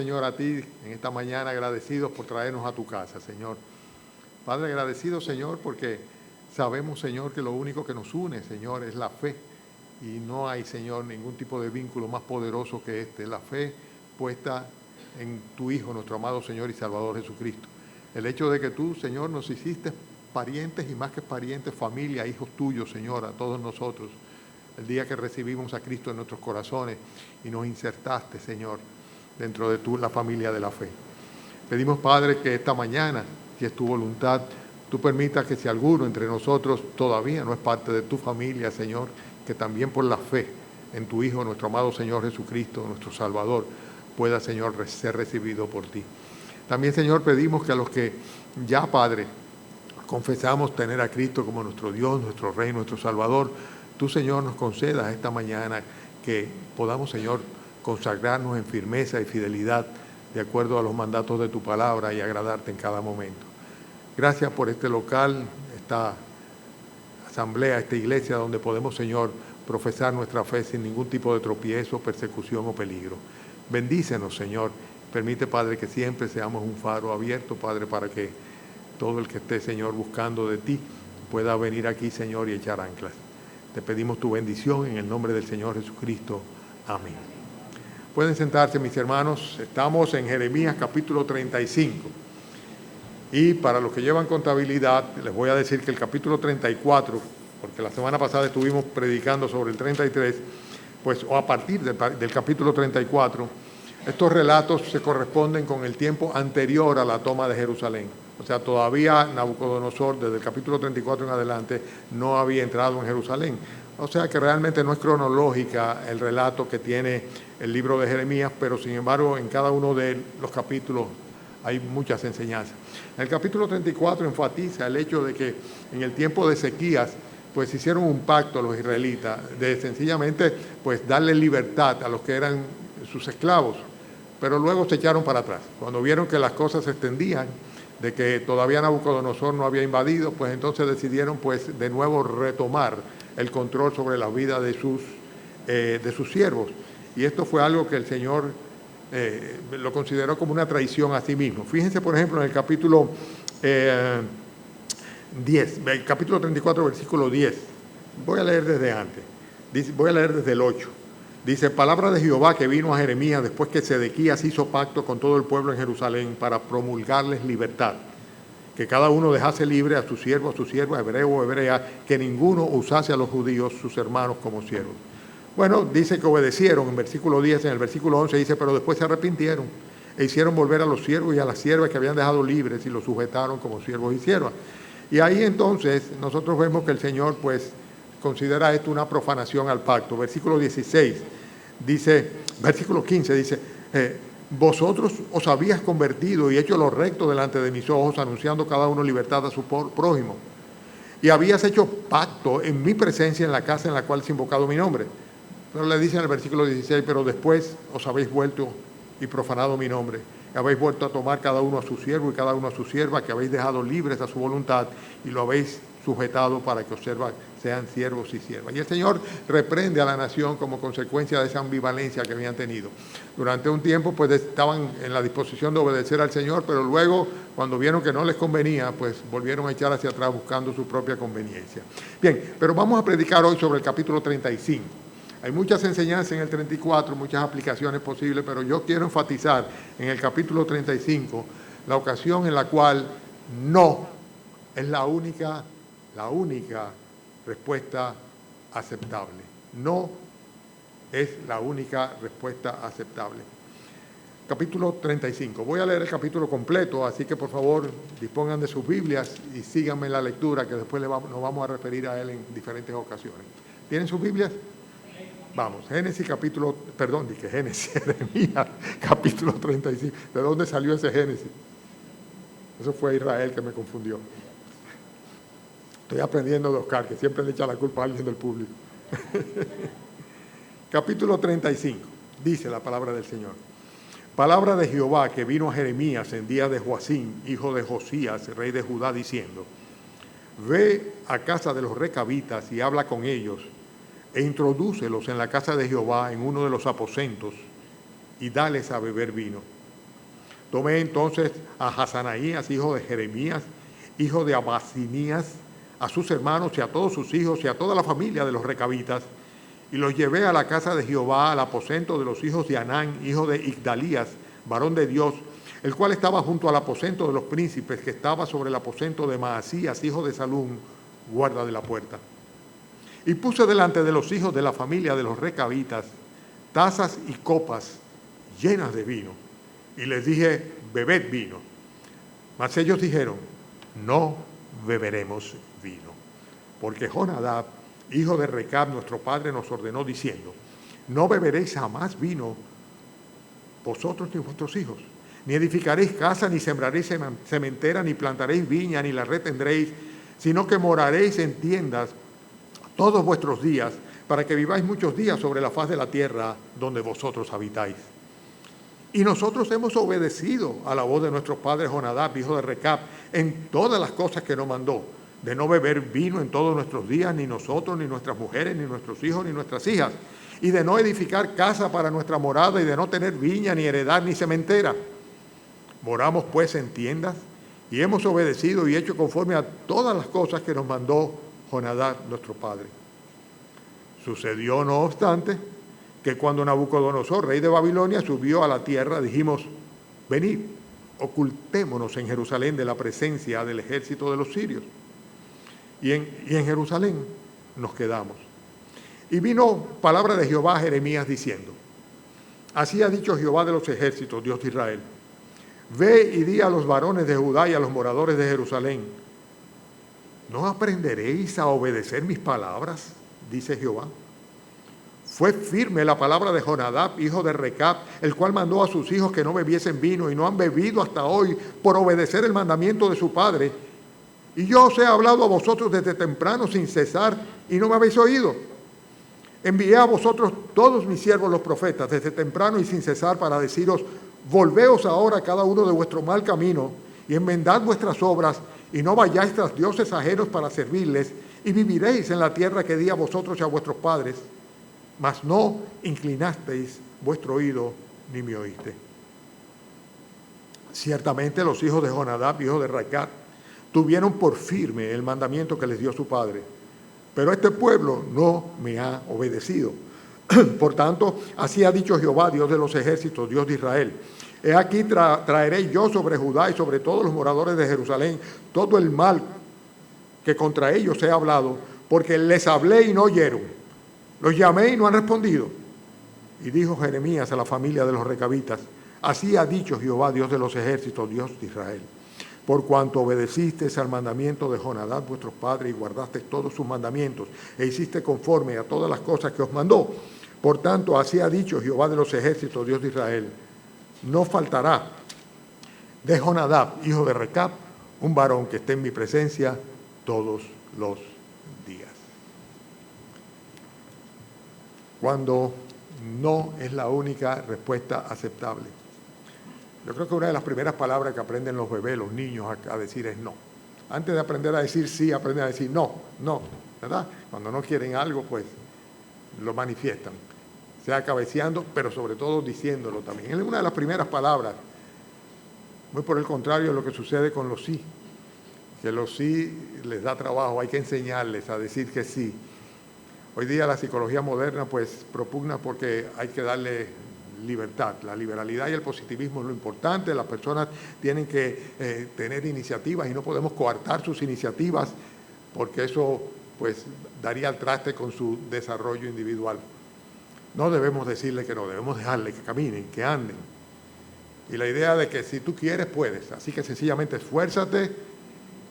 Señor, a ti en esta mañana agradecidos por traernos a tu casa, Señor. Padre, agradecido, Señor, porque sabemos, Señor, que lo único que nos une, Señor, es la fe. Y no hay, Señor, ningún tipo de vínculo más poderoso que este. La fe puesta en tu Hijo, nuestro amado Señor y Salvador Jesucristo. El hecho de que tú, Señor, nos hiciste parientes y más que parientes, familia, hijos tuyos, Señor, a todos nosotros. El día que recibimos a Cristo en nuestros corazones y nos insertaste, Señor, dentro de la familia de la fe. Pedimos, Padre, que esta mañana, si es tu voluntad, tú permitas que si alguno entre nosotros todavía no es parte de tu familia, Señor, que también por la fe en tu Hijo, nuestro amado Señor Jesucristo, nuestro Salvador, pueda, Señor, ser recibido por ti. También, Señor, pedimos que a los que ya, Padre, confesamos tener a Cristo como nuestro Dios, nuestro Rey, nuestro Salvador, tú, Señor, nos concedas esta mañana que podamos, Señor, consagrarnos en firmeza y fidelidad de acuerdo a los mandatos de tu palabra y agradarte en cada momento. Gracias por este local, esta asamblea, esta iglesia donde podemos, Señor, profesar nuestra fe sin ningún tipo de tropiezo, persecución o peligro. Bendícenos, Señor. Permite, Padre, que siempre seamos un faro abierto, Padre, para que todo el que esté, Señor, buscando de ti pueda venir aquí, Señor, y echar anclas. Te pedimos tu bendición en el nombre del Señor Jesucristo. Amén. Pueden sentarse, mis hermanos. Estamos en Jeremías capítulo 35. Y para los que llevan contabilidad, les voy a decir que el capítulo 34, porque la semana pasada estuvimos predicando sobre el 33, pues o a partir del capítulo 34, estos relatos se corresponden con el tiempo anterior a la toma de Jerusalén. O sea, todavía Nabucodonosor, desde el capítulo 34 en adelante, no había entrado en Jerusalén. O sea que realmente no es cronológica el relato que tiene el libro de Jeremías, pero sin embargo en cada uno de los capítulos hay muchas enseñanzas. En el capítulo 34 enfatiza el hecho de que en el tiempo de Ezequías, pues hicieron un pacto los israelitas de sencillamente pues darle libertad a los que eran sus esclavos, pero luego se echaron para atrás. Cuando vieron que las cosas se extendían, de que todavía Nabucodonosor no había invadido, pues entonces decidieron pues de nuevo retomar el control sobre la vida de sus siervos. Y esto fue algo que el Señor lo consideró como una traición a sí mismo. Fíjense, por ejemplo, en el capítulo 10, el capítulo 34, versículo 10. Voy a leer desde antes. Voy a leer desde el 8. Dice, palabra de Jehová que vino a Jeremías después que Sedequías hizo pacto con todo el pueblo en Jerusalén para promulgarles libertad. Que cada uno dejase libre a su sierva, hebreo o hebrea, que ninguno usase a los judíos, sus hermanos, como siervos. Bueno, dice que obedecieron en versículo 10, en el versículo 11 dice, pero después se arrepintieron e hicieron volver a los siervos y a las siervas que habían dejado libres y los sujetaron como siervos y siervas. Y ahí entonces nosotros vemos que el Señor pues considera esto una profanación al pacto. Versículo 16 dice, versículo 15 dice, vosotros os habías convertido y hecho lo recto delante de mis ojos, anunciando cada uno libertad a su prójimo. Y habías hecho pacto en mi presencia en la casa en la cual se ha invocado mi nombre. Pero le dice en el versículo 16, pero después os habéis vuelto y profanado mi nombre. Habéis vuelto a tomar cada uno a su siervo y cada uno a su sierva, que habéis dejado libres a su voluntad y lo habéis sujetado para que os sean siervos y siervas. Y el Señor reprende a la nación como consecuencia de esa ambivalencia que habían tenido. Durante un tiempo pues estaban en la disposición de obedecer al Señor, pero luego cuando vieron que no les convenía, pues volvieron a echar hacia atrás buscando su propia conveniencia. Bien, pero vamos a predicar hoy sobre el capítulo 35. Hay muchas enseñanzas en el 34, muchas aplicaciones posibles, pero yo quiero enfatizar en el capítulo 35 la ocasión en la cual no es la única respuesta aceptable. No es la única respuesta aceptable. Capítulo 35. Voy a leer el capítulo completo, así que por favor dispongan de sus Biblias y síganme en la lectura, que después nos vamos a referir a él en diferentes ocasiones. ¿Tienen sus Biblias? Vamos, Jeremías capítulo 35. ¿De dónde salió ese Génesis? Eso fue Israel que me confundió. Estoy aprendiendo de Oscar, que siempre le echa la culpa a alguien del público. Capítulo 35, dice la palabra del Señor. Palabra de Jehová que vino a Jeremías en día de Joacim, hijo de Josías, rey de Judá, diciendo, ve a casa de los recabitas y habla con ellos, e introdúcelos en la casa de Jehová en uno de los aposentos y dales a beber vino. Tomé entonces a Hasanaías, hijo de Jeremías, hijo de Abasinías, a sus hermanos y a todos sus hijos y a toda la familia de los recabitas, y los llevé a la casa de Jehová, al aposento de los hijos de Anán, hijo de Igdalías, varón de Dios, el cual estaba junto al aposento de los príncipes, que estaba sobre el aposento de Maasías, hijo de Salum, guarda de la puerta. Y puse delante de los hijos de la familia de los recabitas tazas y copas llenas de vino, y les dije, bebed vino. Mas ellos dijeron, no beberemos vino, porque Jonadab, hijo de Recab, nuestro padre, nos ordenó diciendo, no beberéis jamás vino, vosotros ni vuestros hijos, ni edificaréis casa, ni sembraréis sementera, ni plantaréis viña, ni la retendréis, sino que moraréis en tiendas todos vuestros días, para que viváis muchos días sobre la faz de la tierra donde vosotros habitáis. Y nosotros hemos obedecido a la voz de nuestro padre Jonadab, hijo de Recab, en todas las cosas que nos mandó, de no beber vino en todos nuestros días, ni nosotros, ni nuestras mujeres, ni nuestros hijos, ni nuestras hijas, y de no edificar casa para nuestra morada, y de no tener viña, ni heredad, ni sementera. Moramos pues en tiendas, y hemos obedecido y hecho conforme a todas las cosas que nos mandó Jonadab, nuestro padre. Sucedió, no obstante, que cuando Nabucodonosor, rey de Babilonia, subió a la tierra, dijimos, venid, ocultémonos en Jerusalén de la presencia del ejército de los sirios. Y en Jerusalén nos quedamos. Y vino palabra de Jehová a Jeremías diciendo, así ha dicho Jehová de los ejércitos, Dios de Israel, ve y di a los varones de Judá y a los moradores de Jerusalén, ¿no aprenderéis a obedecer mis palabras? Dice Jehová. Fue firme la palabra de Jonadab, hijo de Recab, el cual mandó a sus hijos que no bebiesen vino, y no han bebido hasta hoy por obedecer el mandamiento de su padre. Y yo os he hablado a vosotros desde temprano sin cesar, y no me habéis oído. Envié a vosotros todos mis siervos los profetas desde temprano y sin cesar para deciros, volveos ahora cada uno de vuestro mal camino, y enmendad vuestras obras, y no vayáis tras dioses ajenos para servirles, y viviréis en la tierra que di a vosotros y a vuestros padres. Mas no inclinasteis vuestro oído ni me oíste. Ciertamente los hijos de Jonadab, hijo de Recab, tuvieron por firme el mandamiento que les dio su padre, pero este pueblo no me ha obedecido. Por tanto, así ha dicho Jehová, Dios de los ejércitos, Dios de Israel. He aquí traeré yo sobre Judá y sobre todos los moradores de Jerusalén todo el mal que contra ellos he hablado, porque les hablé y no oyeron. Los llamé y no han respondido. Y dijo Jeremías a la familia de los recabitas, así ha dicho Jehová, Dios de los ejércitos, Dios de Israel. Por cuanto obedecisteis al mandamiento de Jonadab, vuestros padres, y guardasteis todos sus mandamientos, e hiciste conforme a todas las cosas que os mandó. Por tanto, así ha dicho Jehová de los ejércitos, Dios de Israel. No faltará de Jonadab, hijo de Recab, un varón que esté en mi presencia todos los días. Cuando no es la única respuesta aceptable. Yo creo que una de las primeras palabras que aprenden los bebés, los niños, a decir es no. Antes de aprender a decir sí, aprenden a decir no, ¿verdad? Cuando no quieren algo, pues lo manifiestan. Sea cabeceando, pero sobre todo diciéndolo también. Es una de las primeras palabras. Muy por el contrario de lo que sucede con los sí. Que los sí les da trabajo, hay que enseñarles a decir que sí. Hoy día la psicología moderna pues propugna porque hay que darle libertad. La liberalidad y el positivismo es lo importante. Las personas tienen que tener iniciativas y no podemos coartar sus iniciativas porque eso pues daría al traste con su desarrollo individual. No debemos decirle que no, debemos dejarle que caminen, que anden. Y la idea de que si tú quieres, puedes. Así que sencillamente esfuérzate.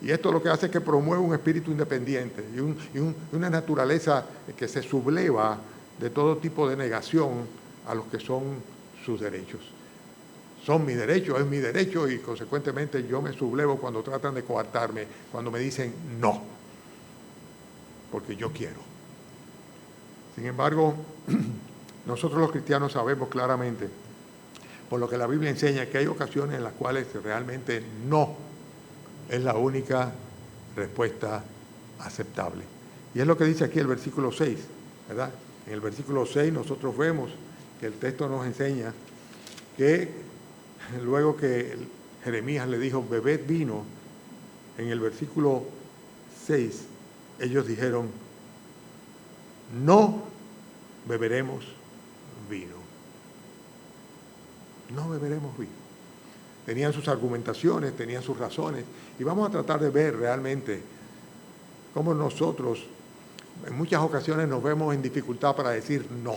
Y esto lo que hace es que promueve un espíritu independiente y una naturaleza que se subleva de todo tipo de negación a los que son sus derechos. Son mis derechos, es mi derecho, y consecuentemente yo me sublevo cuando tratan de coartarme, cuando me dicen no, porque yo quiero. Sin embargo, nosotros los cristianos sabemos claramente, por lo que la Biblia enseña, que hay ocasiones en las cuales realmente no es la única respuesta aceptable. Y es lo que dice aquí el versículo 6, ¿verdad? En el versículo 6 nosotros vemos que el texto nos enseña que luego que Jeremías le dijo, bebed vino, en el versículo 6, ellos dijeron, no beberemos vino. No beberemos vino. Tenían sus argumentaciones, tenían sus razones, y vamos a tratar de ver realmente cómo nosotros en muchas ocasiones nos vemos en dificultad para decir no.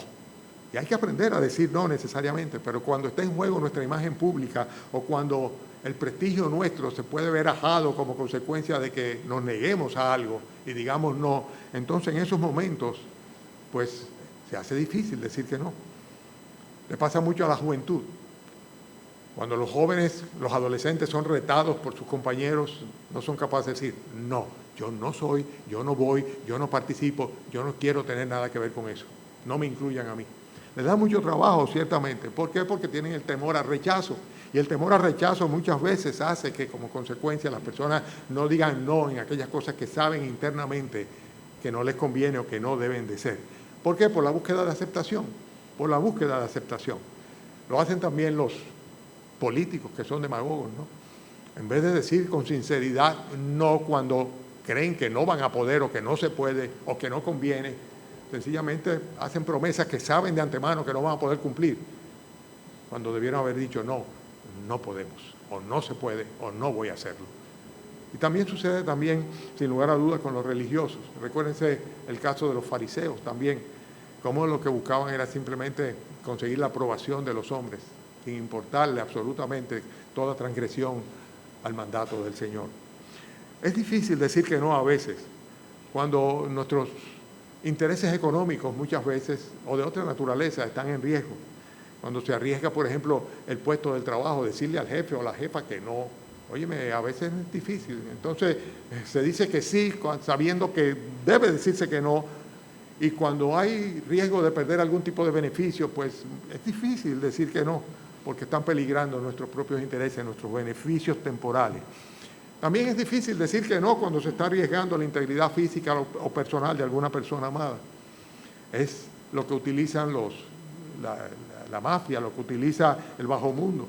Y hay que aprender a decir no necesariamente, pero cuando está en juego nuestra imagen pública o cuando el prestigio nuestro se puede ver ajado como consecuencia de que nos neguemos a algo y digamos no, entonces en esos momentos pues se hace difícil decir que no. Le pasa mucho a la juventud. Cuando los jóvenes, los adolescentes son retados por sus compañeros, no son capaces de decir no, yo no soy, yo no voy, yo no participo, yo no quiero tener nada que ver con eso, no me incluyan a mí. Les da mucho trabajo, ciertamente. ¿Por qué? Porque tienen el temor al rechazo. Y el temor al rechazo muchas veces hace que, como consecuencia, las personas no digan no en aquellas cosas que saben internamente que no les conviene o que no deben de ser. ¿Por qué? Por la búsqueda de aceptación. Por la búsqueda de aceptación. Lo hacen también los políticos que son demagogos, ¿no? En vez de decir con sinceridad no cuando creen que no van a poder o que no se puede o que no conviene, sencillamente hacen promesas que saben de antemano que no van a poder cumplir, cuando debieron haber dicho no, no podemos, o no se puede, o no voy a hacerlo. Y también sucede también, sin lugar a dudas, con los religiosos. Recuérdense el caso de los fariseos también, cómo lo que buscaban era simplemente conseguir la aprobación de los hombres, sin importarle absolutamente toda transgresión al mandato del Señor. Es difícil decir que no a veces, cuando nuestros intereses económicos muchas veces, o de otra naturaleza, están en riesgo. Cuando se arriesga, por ejemplo, el puesto del trabajo, decirle al jefe o a la jefa que no. Óyeme, a veces es difícil. Entonces, se dice que sí, sabiendo que debe decirse que no. Y cuando hay riesgo de perder algún tipo de beneficio, pues es difícil decir que no, porque están peligrando nuestros propios intereses, nuestros beneficios temporales. También es difícil decir que no cuando se está arriesgando la integridad física o personal de alguna persona amada. Es lo que utilizan la mafia, lo que utiliza el bajo mundo.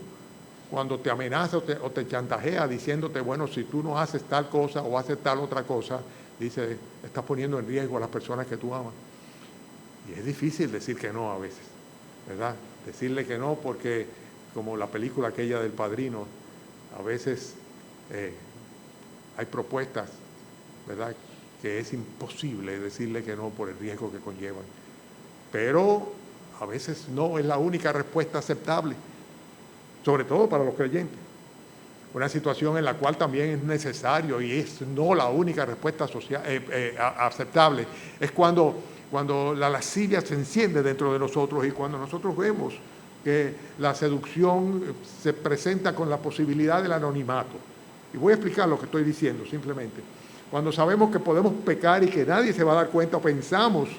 Cuando te amenaza o te chantajea diciéndote, bueno, si tú no haces tal cosa o haces tal otra cosa, dice, estás poniendo en riesgo a las personas que tú amas. Y es difícil decir que no a veces, ¿verdad? Decirle que no porque, como la película aquella del Padrino, a veces hay propuestas, ¿verdad?, que es imposible decirle que no por el riesgo que conllevan. Pero a veces no es la única respuesta aceptable, sobre todo para los creyentes. Una situación en la cual también es necesario y es no la única respuesta aceptable, es cuando la lascivia se enciende dentro de nosotros y cuando nosotros vemos que la seducción se presenta con la posibilidad del anonimato. Y voy a explicar lo que estoy diciendo simplemente. Cuando sabemos que podemos pecar y que nadie se va a dar cuenta, o pensamos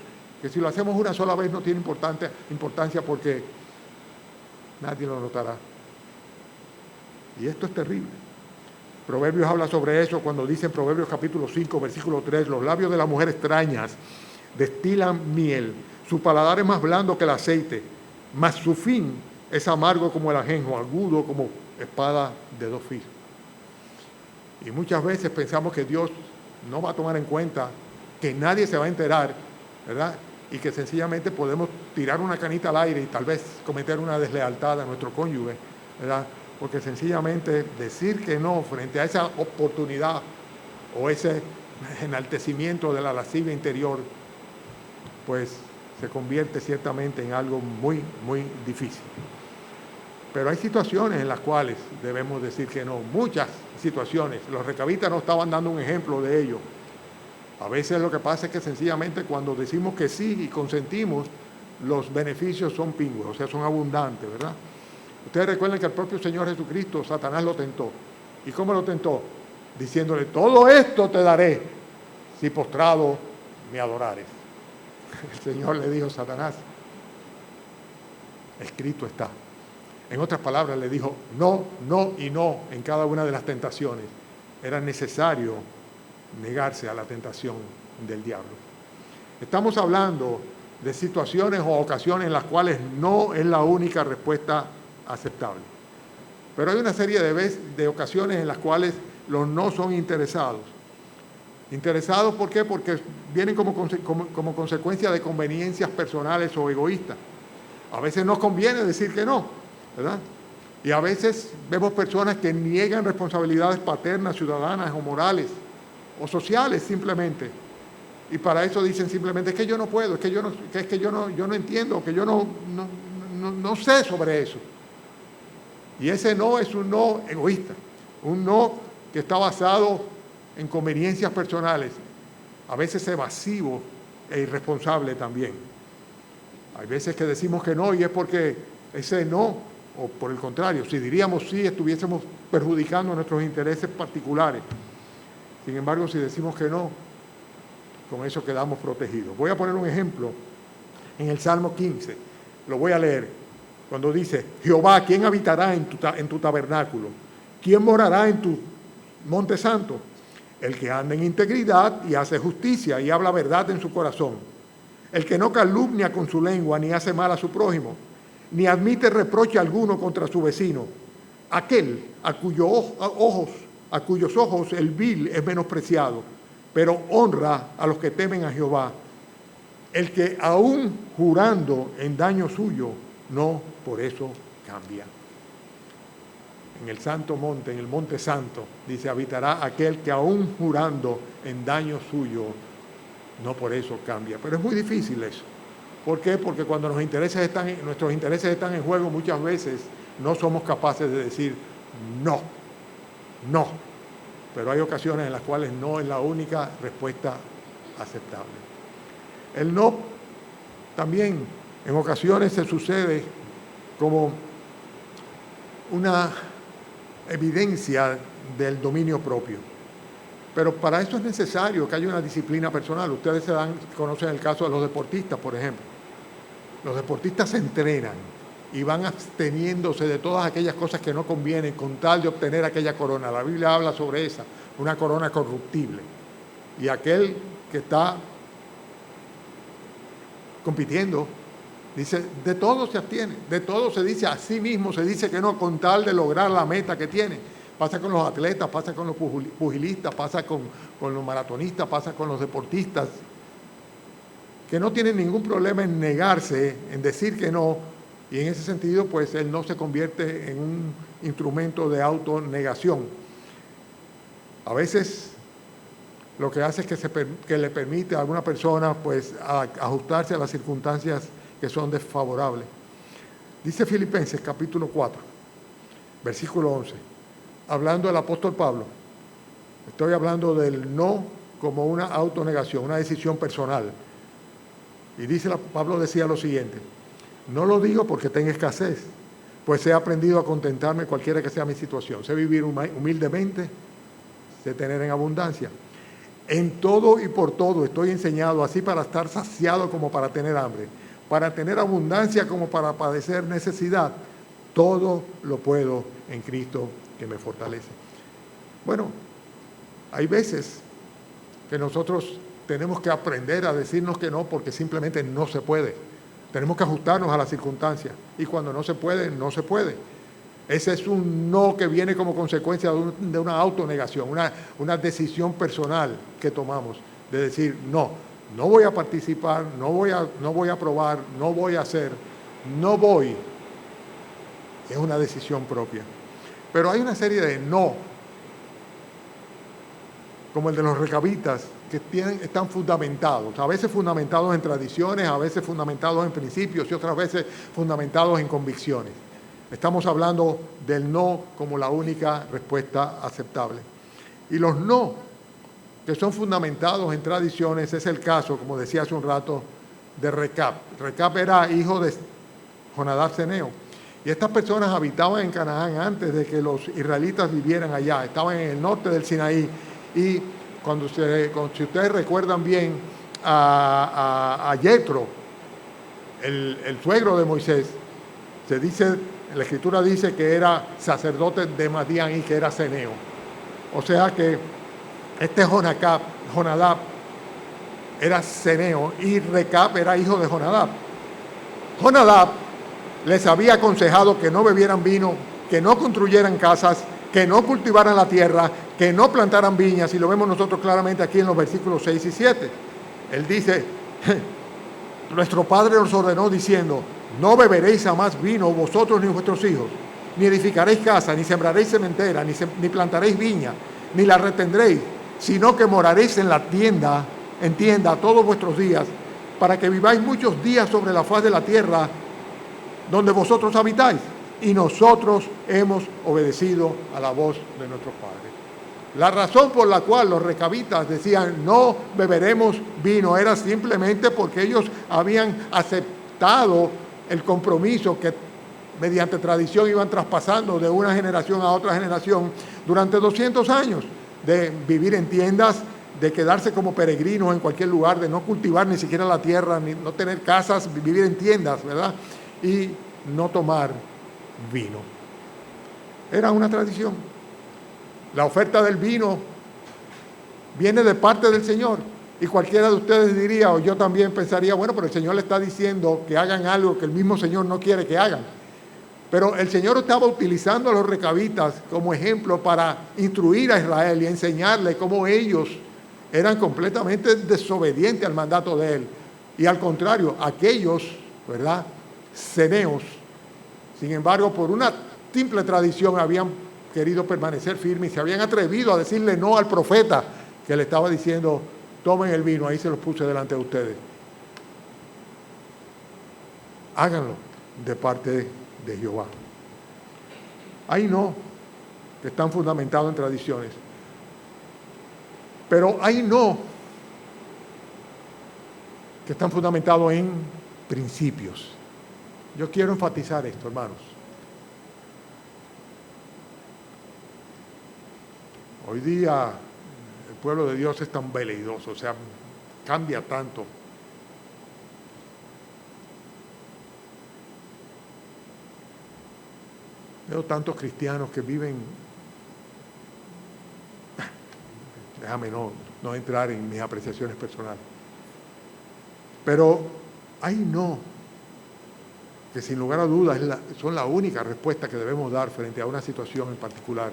que si lo hacemos una sola vez no tiene importancia porque nadie lo notará. Y esto es terrible. Proverbios habla sobre eso cuando dice en Proverbios capítulo 5, versículo 3, los labios de la mujer extrañas destilan miel, su paladar es más blando que el aceite, mas su fin es amargo como el ajenjo, agudo como espada de dos filos. Y muchas veces pensamos que Dios no va a tomar en cuenta, que nadie se va a enterar, ¿verdad? Y que sencillamente podemos tirar una canita al aire y tal vez cometer una deslealtad a nuestro cónyuge, ¿verdad? Porque sencillamente decir que no frente a esa oportunidad o ese enaltecimiento de la lascivia interior, pues se convierte ciertamente en algo muy, muy difícil. Pero hay situaciones en las cuales debemos decir que no, muchas situaciones. Los recabitas nos estaban dando un ejemplo de ello. A veces lo que pasa es que sencillamente cuando decimos que sí y consentimos, los beneficios son pingües, o sea, son abundantes, ¿verdad? Ustedes recuerdan que el propio Señor Jesucristo, Satanás lo tentó. ¿Y cómo lo tentó? Diciéndole, todo esto te daré si postrado me adorares. El Señor le dijo, Satanás, escrito está. En otras palabras, le dijo no, no y no en cada una de las tentaciones. Era necesario negarse a la tentación del diablo. Estamos hablando de situaciones o ocasiones en las cuales no es la única respuesta aceptable. Pero hay una serie de ocasiones en las cuales los no son interesados. ¿Interesados por qué? Porque vienen como consecuencia de conveniencias personales o egoístas. A veces nos conviene decir que no, ¿verdad? Y a veces vemos personas que niegan responsabilidades paternas, ciudadanas o morales, o sociales simplemente. Y para eso dicen simplemente, es que yo no puedo, es que yo no entiendo, que yo no sé sobre eso. Y ese no es un no egoísta, un no que está basado en conveniencias personales, a veces evasivo e irresponsable también. Hay veces que decimos que no y es porque ese no, o por el contrario, si diríamos sí, estuviésemos perjudicando nuestros intereses particulares. Sin embargo, si decimos que no, con eso quedamos protegidos. Voy a poner un ejemplo en el Salmo 15, lo voy a leer, cuando dice, Jehová, ¿quién habitará en tu tabernáculo? ¿Quién morará en tu monte santo? El que anda en integridad y hace justicia y habla verdad en su corazón. El que no calumnia con su lengua ni hace mal a su prójimo, ni admite reproche alguno contra su vecino. Aquel a cuyos ojos el vil es menospreciado, pero honra a los que temen a Jehová. El que aún jurando en daño suyo, no por eso cambia. En el santo monte, en el monte santo, dice, habitará aquel que aún jurando en daño suyo, no por eso cambia. Pero es muy difícil eso. ¿Por qué? Porque cuando nuestros intereses están en juego, muchas veces no somos capaces de decir no, no. Pero hay ocasiones en las cuales no es la única respuesta aceptable. El no también en ocasiones se sucede como una evidencia del dominio propio. Pero para eso es necesario que haya una disciplina personal. Ustedes conocen el caso de los deportistas, por ejemplo. Los deportistas se entrenan y van absteniéndose de todas aquellas cosas que no convienen con tal de obtener aquella corona. La Biblia habla sobre esa, una corona corruptible. Y aquel que está compitiendo, dice, de todo se abstiene, de todo se dice a sí mismo, se dice que no, con tal de lograr la meta que tiene. Pasa con los atletas, pasa con los pugilistas, pasa con los maratonistas, pasa con los deportistas, que no tienen ningún problema en negarse, en decir que no, y en ese sentido, pues, él no se convierte en un instrumento de autonegación. A veces lo que hace es que le permite a alguna persona, pues, ajustarse a las circunstancias que son desfavorables. Dice Filipenses capítulo 4, versículo 11, hablando del apóstol Pablo, estoy hablando del no como una autonegación, una decisión personal. Y Pablo decía lo siguiente, no lo digo porque tenga escasez, pues he aprendido a contentarme cualquiera que sea mi situación. Sé vivir humildemente, sé tener en abundancia. En todo y por todo estoy enseñado, así para estar saciado como para tener hambre, para tener abundancia como para padecer necesidad. Todo lo puedo en Cristo que me fortalece. Bueno, hay veces que nosotros tenemos que aprender a decirnos que no porque simplemente no se puede. Tenemos que ajustarnos a las circunstancias y cuando no se puede, no se puede. Ese es un no que viene como consecuencia de una autonegación, una decisión personal que tomamos de decir no voy a participar, no voy a probar, no voy a hacer, no voy. Es una decisión propia. Pero hay una serie de no, como el de los recabitas, que están fundamentados, a veces fundamentados en tradiciones, a veces fundamentados en principios y otras veces fundamentados en convicciones. Estamos hablando del no como la única respuesta aceptable. Y los no que son fundamentados en tradiciones es el caso, como decía hace un rato, de Recab. Recab era hijo de Jonadab Ceneo. Y estas personas habitaban en Canaán antes de que los israelitas vivieran allá. Estaban en el norte del Sinaí. Y si ustedes recuerdan bien a Yetro, el suegro de Moisés, la Escritura dice que era sacerdote de Madián y que era ceneo. O sea que este Jonadab era ceneo y Recab era hijo de Jonadab. Jonadab les había aconsejado que no bebieran vino que no construyeran casas, que no cultivaran la tierra, que no plantaran viñas, y lo vemos nosotros claramente aquí en los versículos 6 y 7. Él dice, nuestro Padre nos ordenó diciendo, no beberéis a más vino vosotros ni vuestros hijos, ni edificaréis casa, ni sembraréis cementera, ni plantaréis viña, ni la retendréis, sino que moraréis en tienda todos vuestros días, para que viváis muchos días sobre la faz de la tierra donde vosotros habitáis. Y nosotros hemos obedecido a la voz de nuestro Padre. La razón por la cual los recabitas decían no beberemos vino era simplemente porque ellos habían aceptado el compromiso que mediante tradición iban traspasando de una generación a otra generación durante 200 años, de vivir en tiendas, de quedarse como peregrinos en cualquier lugar, de no cultivar ni siquiera la tierra, ni no tener casas, vivir en tiendas, ¿verdad? Y no tomar vino. Era una tradición. La oferta del vino viene de parte del Señor. Y cualquiera de ustedes diría, o yo también pensaría, bueno, pero el Señor le está diciendo que hagan algo que el mismo Señor no quiere que hagan. Pero el Señor estaba utilizando a los recabitas como ejemplo para instruir a Israel y enseñarle cómo ellos eran completamente desobedientes al mandato de Él. Y al contrario, aquellos, ¿verdad?, ceneos, sin embargo, por una simple tradición habían querido permanecer firmes y se habían atrevido a decirle no al profeta que le estaba diciendo, tomen el vino, ahí se los puse delante de ustedes. Háganlo de parte de Jehová. Ahí no, que están fundamentados en tradiciones. Pero ahí no, que están fundamentados en principios. Yo quiero enfatizar esto, hermanos. Hoy día el pueblo de Dios es tan veleidoso, o sea, cambia tanto. Veo tantos cristianos que viven, déjame no entrar en mis apreciaciones personales, pero ahí no, que sin lugar a dudas son la única respuesta que debemos dar frente a una situación en particular.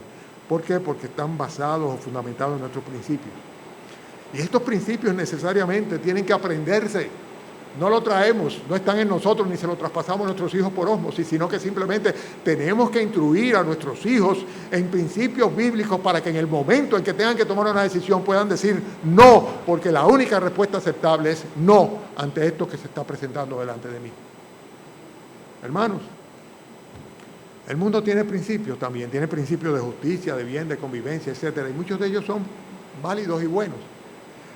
¿Por qué? Porque están basados o fundamentados en nuestros principios. Y estos principios necesariamente tienen que aprenderse. No lo traemos, no están en nosotros ni se lo traspasamos a nuestros hijos por ósmosis, sino que simplemente tenemos que instruir a nuestros hijos en principios bíblicos para que en el momento en que tengan que tomar una decisión puedan decir no, porque la única respuesta aceptable es no ante esto que se está presentando delante de mí. Hermanos, el mundo tiene principios también, tiene principios de justicia, de bien, de convivencia, etcétera, y muchos de ellos son válidos y buenos.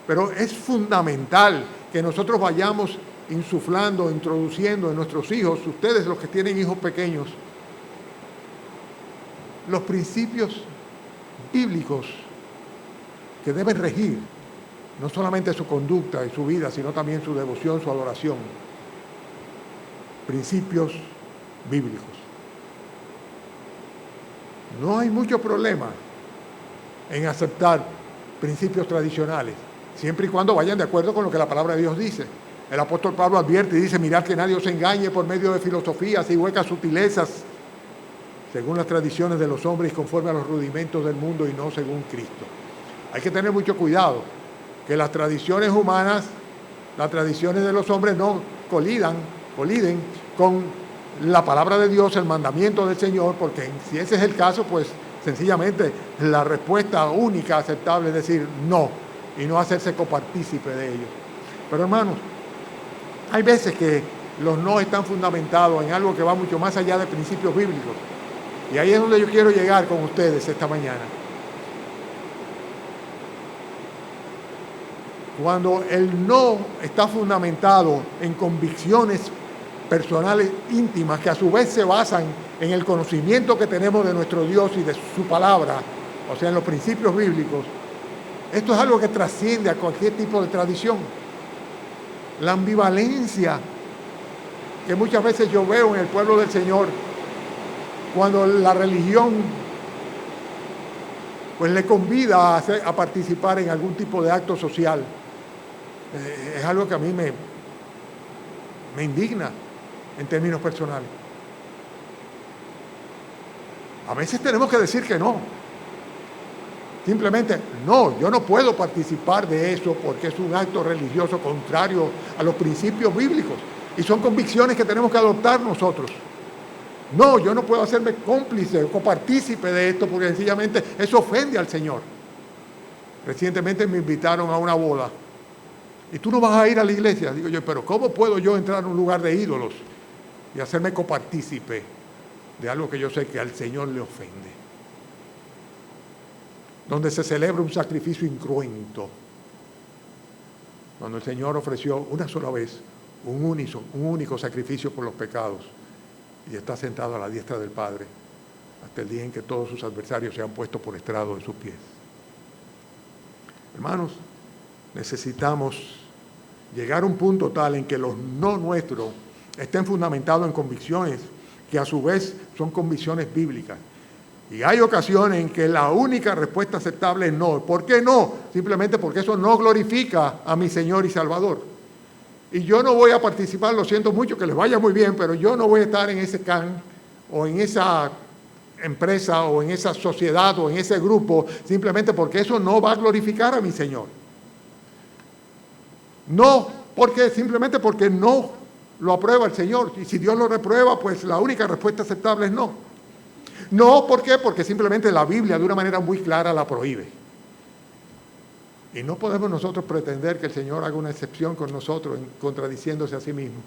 Pero es fundamental que nosotros vayamos insuflando, introduciendo en nuestros hijos, ustedes los que tienen hijos pequeños, los principios bíblicos que deben regir no solamente su conducta y su vida, sino también su devoción, su adoración. Principios bíblicos. No hay mucho problema en aceptar principios tradicionales, siempre y cuando vayan de acuerdo con lo que la palabra de Dios dice. El apóstol Pablo advierte y dice, mirad que nadie os engañe por medio de filosofías y huecas sutilezas, según las tradiciones de los hombres, conforme a los rudimentos del mundo y no según Cristo. Hay que tener mucho cuidado, que las tradiciones humanas, las tradiciones de los hombres no coliden con la palabra de Dios, el mandamiento del Señor, porque si ese es el caso, pues sencillamente la respuesta única aceptable es decir no, y no hacerse copartícipe de ello. Pero hermanos, hay veces que los no están fundamentados en algo que va mucho más allá de principios bíblicos. Y ahí es donde yo quiero llegar con ustedes esta mañana. Cuando el no está fundamentado en convicciones personales íntimas que a su vez se basan en el conocimiento que tenemos de nuestro Dios y de su palabra, o sea, en los principios bíblicos, esto es algo que trasciende a cualquier tipo de tradición. La ambivalencia que muchas veces yo veo en el pueblo del Señor, cuando la religión pues le convida a participar en algún tipo de acto social, es algo que a mí me indigna en términos personales. A veces tenemos que decir que no. Simplemente, no, yo no puedo participar de eso porque es un acto religioso contrario a los principios bíblicos. Y son convicciones que tenemos que adoptar nosotros. No, yo no puedo hacerme cómplice o copartícipe de esto porque sencillamente eso ofende al Señor. Recientemente me invitaron a una boda. ¿Y tú no vas a ir a la iglesia? Digo yo, pero ¿cómo puedo yo entrar a un lugar de ídolos y hacerme copartícipe de algo que yo sé que al Señor le ofende? Donde se celebra un sacrificio incruento. Cuando el Señor ofreció una sola vez un único sacrificio por los pecados y está sentado a la diestra del Padre hasta el día en que todos sus adversarios se han puesto por estrado de sus pies. Hermanos, necesitamos llegar a un punto tal en que los no nuestros estén fundamentados en convicciones que a su vez son convicciones bíblicas. Y hay ocasiones en que la única respuesta aceptable es no. ¿Por qué no? Simplemente porque eso no glorifica a mi Señor y Salvador. Y yo no voy a participar, lo siento mucho, que les vaya muy bien, pero yo no voy a estar en ese can o en esa empresa o en esa sociedad o en ese grupo simplemente porque eso no va a glorificar a mi Señor. No, simplemente porque no lo aprueba el Señor. Y si Dios lo reprueba, pues la única respuesta aceptable es no. No, ¿por qué? Porque simplemente la Biblia de una manera muy clara la prohíbe. Y no podemos nosotros pretender que el Señor haga una excepción con nosotros, contradiciéndose a sí mismo.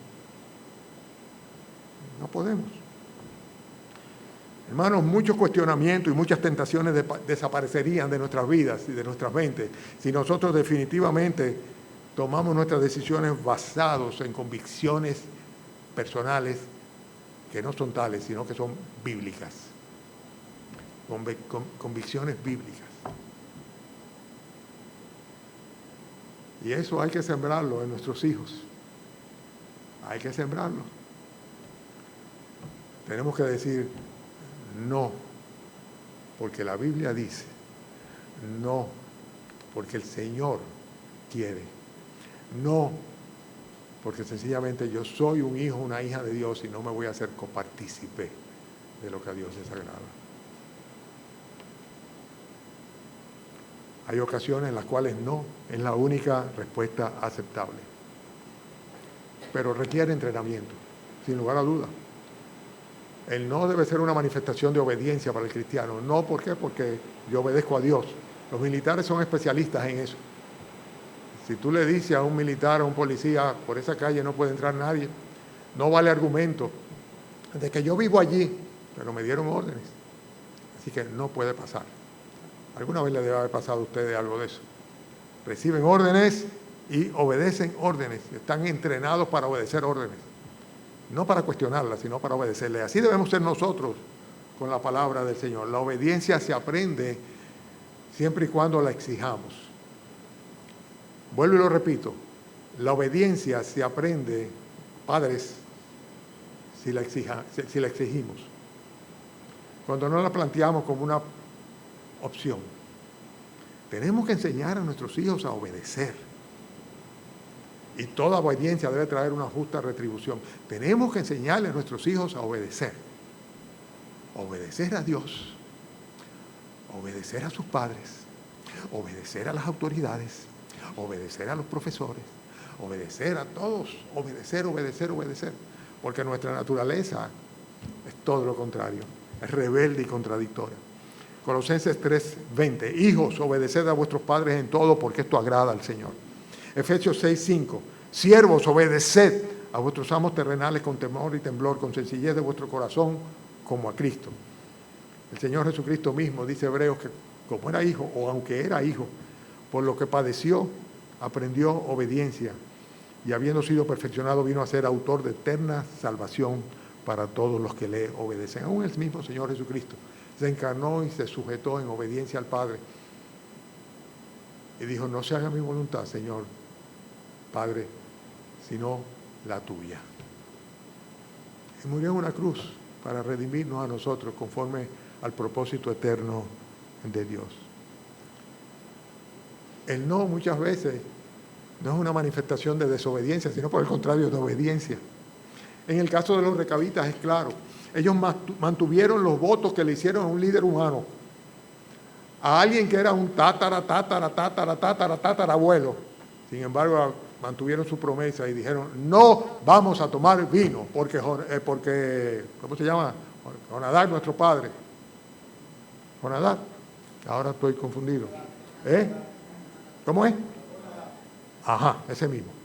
No podemos. Hermanos, muchos cuestionamientos y muchas tentaciones desaparecerían de nuestras vidas y de nuestras mentes si nosotros definitivamente tomamos nuestras decisiones basados en convicciones personales que no son tales, sino que son bíblicas. Convicciones bíblicas. Y eso hay que sembrarlo en nuestros hijos. Hay que sembrarlo. Tenemos que decir no, porque la Biblia dice, no, porque el Señor quiere, no, porque sencillamente yo soy un hijo, una hija de Dios y no me voy a hacer copartícipe de lo que a Dios les agrada. Hay ocasiones en las cuales no es la única respuesta aceptable. Pero requiere entrenamiento, sin lugar a duda. El no debe ser una manifestación de obediencia para el cristiano. No, ¿por qué? Porque yo obedezco a Dios. Los militares son especialistas en eso. Si tú le dices a un militar o a un policía, por esa calle no puede entrar nadie, no vale argumento de que yo vivo allí, pero me dieron órdenes. Así que no puede pasar. ¿Alguna vez le debe haber pasado a ustedes algo de eso? Reciben órdenes y obedecen órdenes. Están entrenados para obedecer órdenes. No para cuestionarlas, sino para obedecerle. Así debemos ser nosotros con la palabra del Señor. La obediencia se aprende siempre y cuando la exijamos. Vuelvo y lo repito. La obediencia se aprende, padres, si la exigimos. Cuando no la planteamos como una opción. Tenemos que enseñar a nuestros hijos a obedecer. Y toda obediencia debe traer una justa retribución. Tenemos que enseñarle a nuestros hijos a obedecer. Obedecer a Dios. Obedecer a sus padres. Obedecer a las autoridades. Obedecer a los profesores. Obedecer a todos. Obedecer, obedecer, obedecer. Porque nuestra naturaleza es todo lo contrario. Es rebelde y contradictoria. Colosenses 3:20. Hijos, obedeced a vuestros padres en todo porque esto agrada al Señor. Efesios 6:5. Siervos, obedeced a vuestros amos terrenales con temor y temblor, con sencillez de vuestro corazón, como a Cristo. El Señor Jesucristo mismo, dice Hebreos, que como era hijo, o aunque era hijo, por lo que padeció, aprendió obediencia. Y habiendo sido perfeccionado, vino a ser autor de eterna salvación para todos los que le obedecen. Aún el mismo Señor Jesucristo se encarnó y se sujetó en obediencia al Padre. Y dijo, no se haga mi voluntad, Señor, Padre, sino la tuya. Y murió en una cruz para redimirnos a nosotros conforme al propósito eterno de Dios. El no muchas veces no es una manifestación de desobediencia, sino por el contrario, de obediencia. En el caso de los recabitas es claro. Ellos mantuvieron los votos que le hicieron a un líder humano, a alguien que era un tatarabuelo. Sin embargo, mantuvieron su promesa y dijeron, no vamos a tomar vino, porque ¿cómo se llama? Jonadab, nuestro padre. Jonadab. Ahora estoy confundido. ¿Cómo es? Ajá, ese mismo.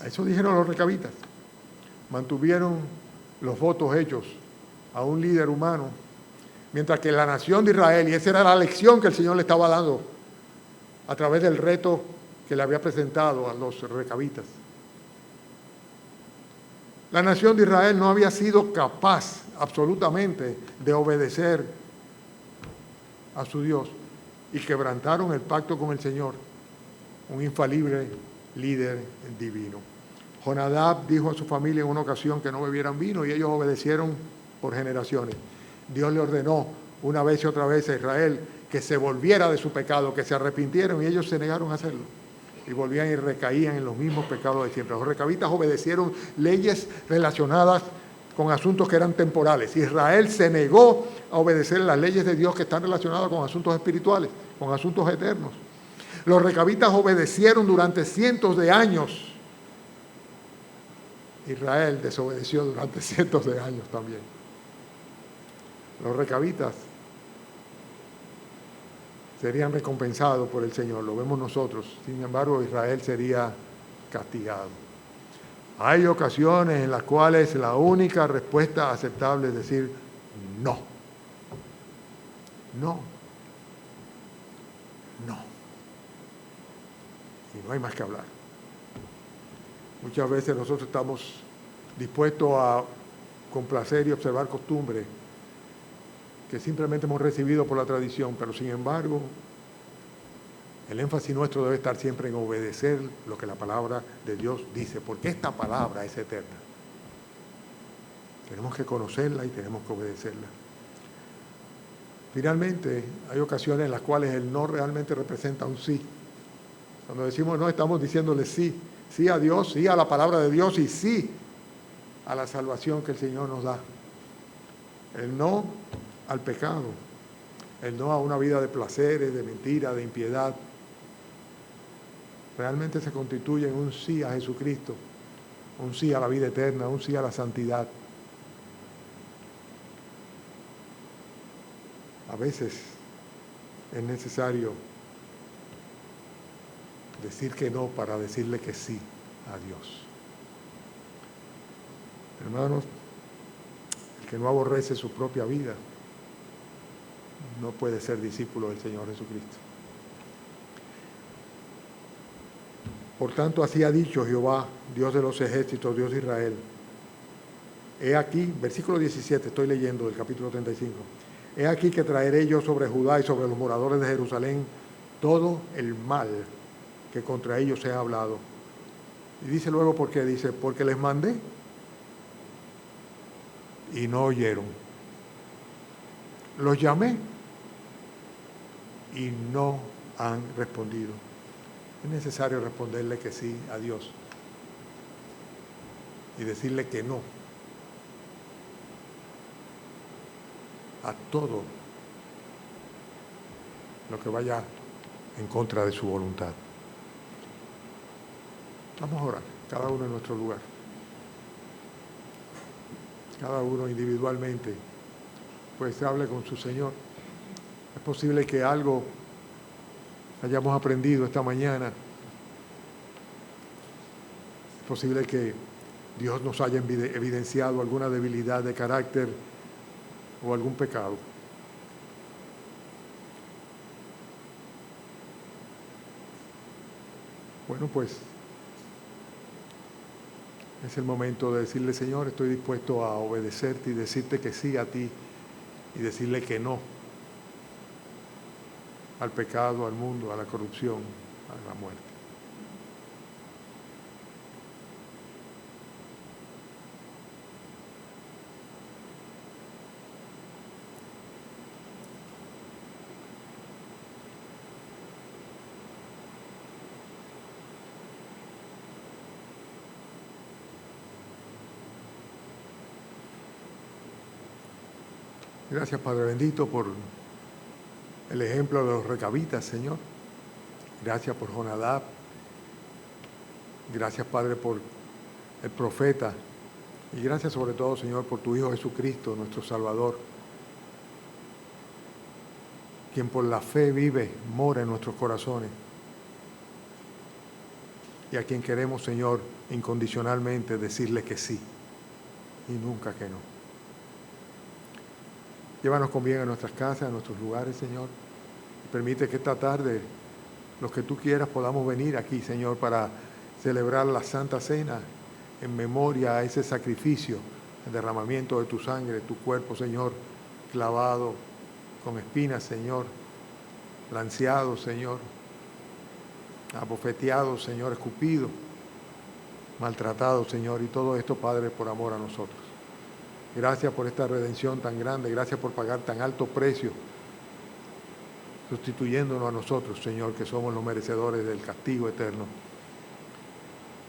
Eso dijeron los recabitas. Mantuvieron los votos hechos a un líder humano, mientras que la nación de Israel, y esa era la lección que el Señor le estaba dando a través del reto que le había presentado a los recabitas. La nación de Israel no había sido capaz absolutamente de obedecer a su Dios y quebrantaron el pacto con el Señor, un infalible líder divino. Jonadab dijo a su familia en una ocasión que no bebieran vino y ellos obedecieron por generaciones. Dios le ordenó una vez y otra vez a Israel que se volviera de su pecado, que se arrepintieron, y ellos se negaron a hacerlo. Y volvían y recaían en los mismos pecados de siempre. Los recabitas obedecieron leyes relacionadas con asuntos que eran temporales. Israel se negó a obedecer las leyes de Dios que están relacionadas con asuntos espirituales, con asuntos eternos. Los recabitas obedecieron durante cientos de años. Israel desobedeció durante cientos de años también. Los recabitas serían recompensados por el Señor, lo vemos nosotros. Sin embargo, Israel sería castigado. Hay ocasiones en las cuales la única respuesta aceptable es decir no. No. No. Y no hay más que hablar. Muchas veces nosotros estamos dispuestos a complacer y observar costumbres que simplemente hemos recibido por la tradición, pero sin embargo, el énfasis nuestro debe estar siempre en obedecer lo que la palabra de Dios dice, porque esta palabra es eterna. Tenemos que conocerla y tenemos que obedecerla. Finalmente, hay ocasiones en las cuales el no realmente representa un sí. Cuando decimos no, estamos diciéndole sí. Sí a Dios, sí a la palabra de Dios y sí a la salvación que el Señor nos da. El no al pecado, el no a una vida de placeres, de mentira, de impiedad, realmente se constituye en un sí a Jesucristo, un sí a la vida eterna, un sí a la santidad. A veces es necesario decir que no para decirle que sí a Dios. Hermanos, el que no aborrece su propia vida no puede ser discípulo del Señor Jesucristo. Por tanto, así ha dicho Jehová, Dios de los ejércitos, Dios de Israel. He aquí, versículo 17, estoy leyendo del capítulo 35. He aquí que traeré yo sobre Judá y sobre los moradores de Jerusalén todo el mal que contra ellos he hablado. Y dice luego por qué, dice, porque les mandé y no oyeron. Los llamé y no han respondido. Es necesario responderle que sí a Dios y decirle que no a todo lo que vaya en contra de su voluntad. Vamos a orar, cada uno en nuestro lugar, cada uno individualmente, pues hable con su Señor. Es posible que algo hayamos aprendido esta mañana. Es posible que Dios nos haya evidenciado alguna debilidad de carácter o algún pecado. Bueno, pues es el momento de decirle, Señor, estoy dispuesto a obedecerte y decirte que sí a ti y decirle que no al pecado, al mundo, a la corrupción, a la muerte. Gracias, Padre bendito, por el ejemplo de los recabitas, Señor. Gracias por Jonadab. Gracias, Padre, por el profeta. Y gracias sobre todo, Señor, por tu Hijo Jesucristo, nuestro Salvador, quien por la fe vive, mora en nuestros corazones. Y a quien queremos, Señor, incondicionalmente decirle que sí y nunca que no. Llévanos con bien a nuestras casas, a nuestros lugares, Señor. Y permite que esta tarde, los que tú quieras, podamos venir aquí, Señor, para celebrar la Santa Cena en memoria a ese sacrificio, el derramamiento de tu sangre, tu cuerpo, Señor, clavado con espinas, Señor, lanceado, Señor, abofeteado, Señor, escupido, maltratado, Señor, y todo esto, Padre, por amor a nosotros. Gracias por esta redención tan grande, gracias por pagar tan alto precio, sustituyéndonos a nosotros, Señor, que somos los merecedores del castigo eterno.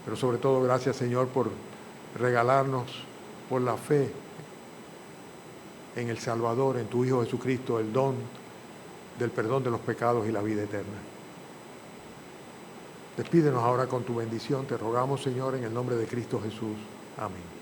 Pero sobre todo, gracias, Señor, por regalarnos por la fe en el Salvador, en tu Hijo Jesucristo, el don del perdón de los pecados y la vida eterna. Despídenos ahora con tu bendición, te rogamos, Señor, en el nombre de Cristo Jesús. Amén.